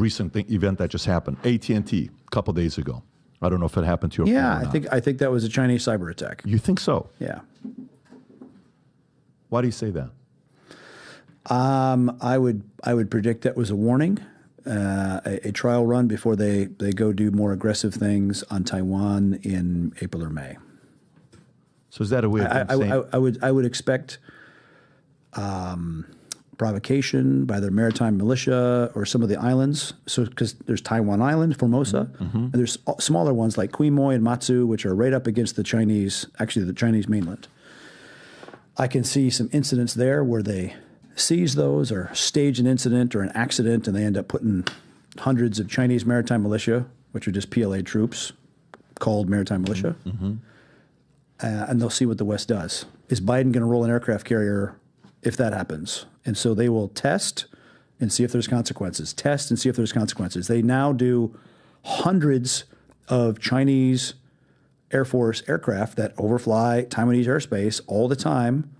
recent event that just happened. AT&T, a couple days ago. I don't know if it happened to your Yeah, phone or not. I think that was a Chinese cyber attack. You think so? Yeah. Why do you say that? I would predict that was a warning, a trial run before they go do more aggressive things on Taiwan in April or May. So is that a way of saying? I would expect provocation by their maritime militia or some of the islands. So because there's Taiwan Island, Formosa, and there's smaller ones like Quemoy and Matsu, which are right up against the Chinese mainland. I can see some incidents there where they seize those or stage an incident or an accident, and they end up putting hundreds of Chinese maritime militia, which are just PLA troops called maritime militia, and they'll see what the West does. Is Biden going to roll an aircraft carrier if that happens? And so they will test and see if there's consequences. Test and see if there's consequences. They now do hundreds of Chinese Air Force aircraft that overfly Taiwanese airspace all the time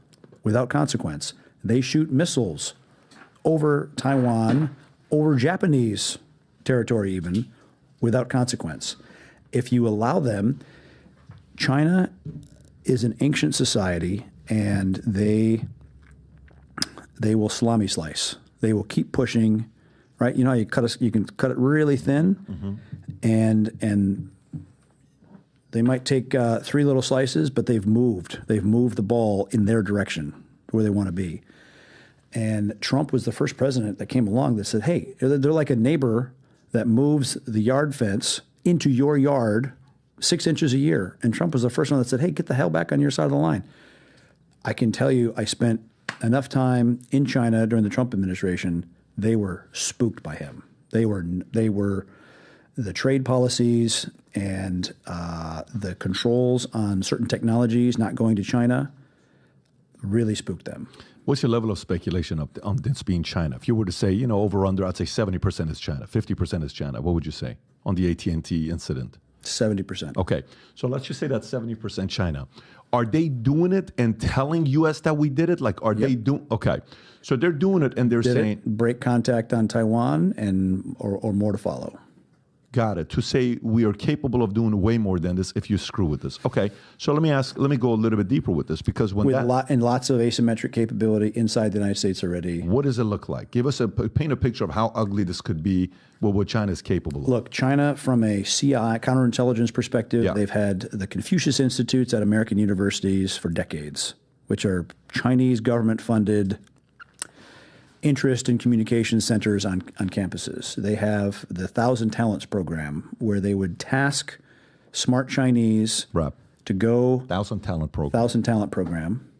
without consequence. They shoot missiles over Taiwan, over Japanese territory even, without consequence. If you allow them, China is an ancient society, and they will salami slice. They will keep pushing, right? You know how you can cut it really thin, and they might take 3 little slices, but they've moved the ball in their direction where they want to be. And Trump was the first president that came along that said, hey, they're like a neighbor that moves the yard fence into your yard 6 inches a year. And Trump was the first one that said, hey, get the hell back on your side of the line. I can tell you, I spent enough time in China during the Trump administration. They were spooked by him. They were the trade policies and the controls on certain technologies not going to China really spooked them. What's your level of speculation on this being China? If you were to say, over under, I'd say 70% is China, 50% is China. What would you say on the AT&T incident? 70%. Okay. So let's just say that's 70% China. Are they doing it and telling U.S. that we did it? Like, are they doing? Okay. So they're doing it and they're saying. Break contact on Taiwan or more to follow. Got it. To say we are capable of doing way more than this if you screw with this. Okay. So let me go a little bit deeper with this, because when lots of asymmetric capability inside the United States already. What does it look like? Paint a picture of how ugly this could be, what China is capable of. Look, China, from a CI, counterintelligence perspective, they've had the Confucius Institutes at American universities for decades, which are Chinese government-funded interest in communication centers on campuses. They have the 1,000 Talents program, where they would task smart Chinese to go 1,000 Talent program. 1,000 Talent program,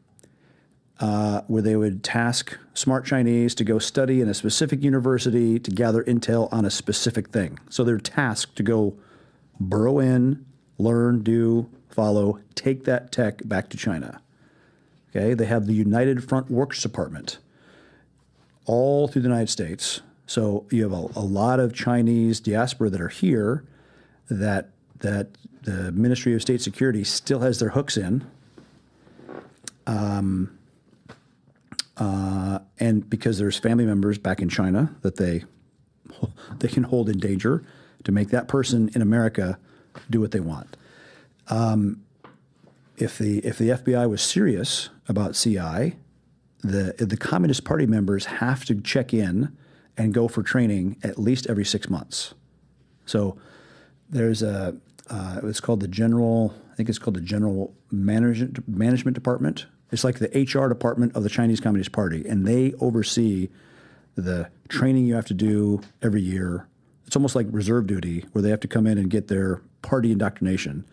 where they would task smart Chinese to go study in a specific university to gather intel on a specific thing. So they're tasked to go burrow in, learn, do, follow, take that tech back to China. Okay, they have the United Front Works Department all through the United States. So you have a lot of Chinese diaspora that are here that the Ministry of State Security still has their hooks in. And because there's family members back in China that they can hold in danger to make that person in America do what they want. If the FBI was serious about CI, the Communist Party members have to check in and go for training at least every 6 months. So there's it's called the General Management Department. It's like the HR department of the Chinese Communist Party, and they oversee the training you have to do every year. It's almost like reserve duty, where they have to come in and get their party indoctrination.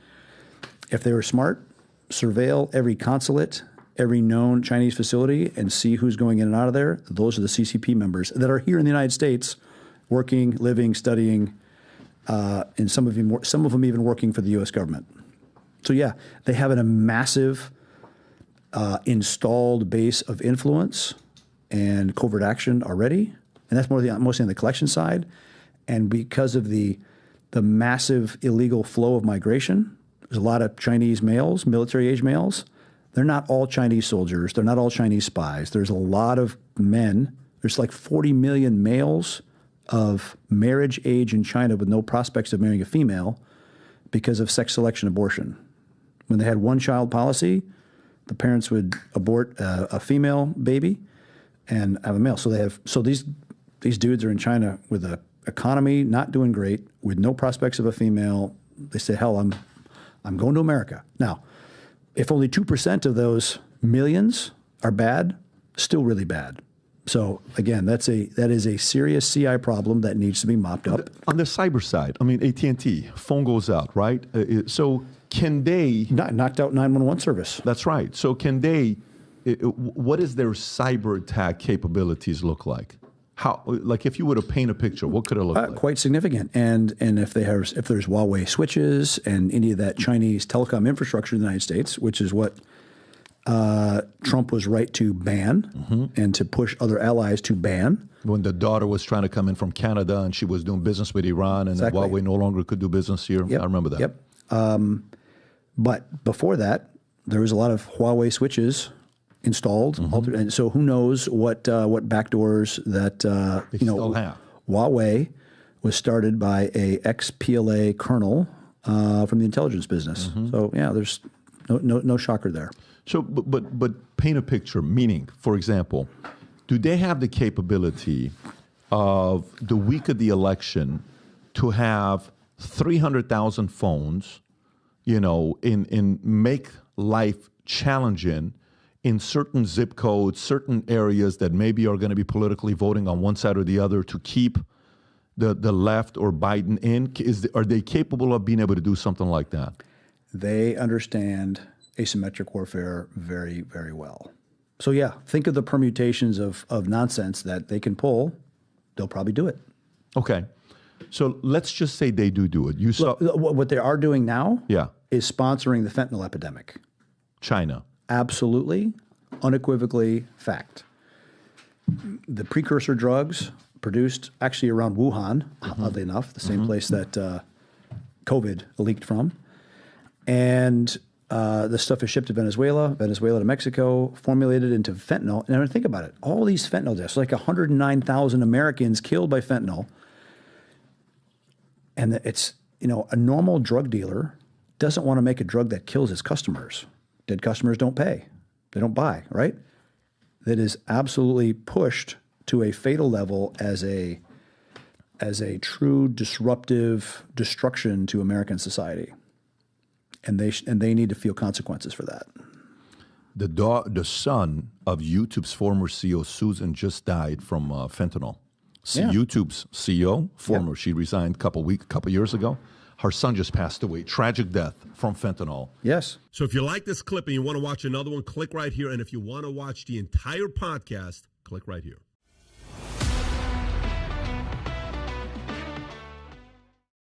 If they were smart, surveil every consulate, every known Chinese facility, and see who's going in and out of there. Those are the CCP members that are here in the United States, working, living, studying, and some of them even working for the U.S. government. So yeah, they have a massive installed base of influence and covert action already, and that's mostly on the collection side. And because of the massive illegal flow of migration, there's a lot of Chinese males, military-age males. They're not all Chinese soldiers. They're not all Chinese spies. There's a lot of men. There's like 40 million males of marriage age in China with no prospects of marrying a female because of sex selection abortion. When they had one-child policy, the parents would abort a female baby and have a male. So these dudes are in China with an economy not doing great, with no prospects of a female. They say, hell, I'm going to America. Now, if only 2% of those millions are bad, still really bad. So again, that is a serious CI problem that needs to be mopped up. On the cyber side, I mean, AT&T, phone goes out, right? So can they... Knocked out 911 service. That's right. So can they... What does their cyber attack capabilities look like? How, like, if you were to paint a picture, what could it look like? Quite significant. And if there's Huawei switches and any of that Chinese telecom infrastructure in the United States, which is what Trump was right to ban and to push other allies to ban. When the daughter was trying to come in from Canada and she was doing business with Iran and Huawei no longer could do business here. Yep. I remember that. Yep. But before that, there was a lot of Huawei switches installed. And so who knows what backdoors that, still have. Huawei was started by a ex-PLA colonel from the intelligence business. So yeah, there's no shocker there. So, but paint a picture, meaning, for example, do they have the capability of the week of the election to have 300,000 phones, in make life challenging in certain zip codes, certain areas that maybe are going to be politically voting on one side or the other to keep the left or Biden in? Are they capable of being able to do something like that? They understand asymmetric warfare very, very well. So yeah, think of the permutations of nonsense that they can pull. They'll probably do it. Okay. So let's just say they do it. You saw what they are doing now Yeah. is sponsoring the fentanyl epidemic. China. Absolutely, unequivocally fact. The precursor drugs produced actually around Wuhan, oddly enough, the same place that COVID leaked from. And the stuff is shipped to Venezuela to Mexico, formulated into fentanyl. And I mean, think about it. All these fentanyl deaths, like 109,000 Americans killed by fentanyl. And it's, a normal drug dealer doesn't want to make a drug that kills his customers. Dead customers don't pay. They don't buy, right? That is absolutely pushed to a fatal level as a true disruptive destruction to American society. And they need to feel consequences for that. The son of YouTube's former CEO, Susan, just died from fentanyl. Yeah. YouTube's CEO, former, she resigned a couple years ago. Her son just passed away. Tragic death from fentanyl. Yes. So if you like this clip and you want to watch another one, click right here. And if you want to watch the entire podcast, click right here.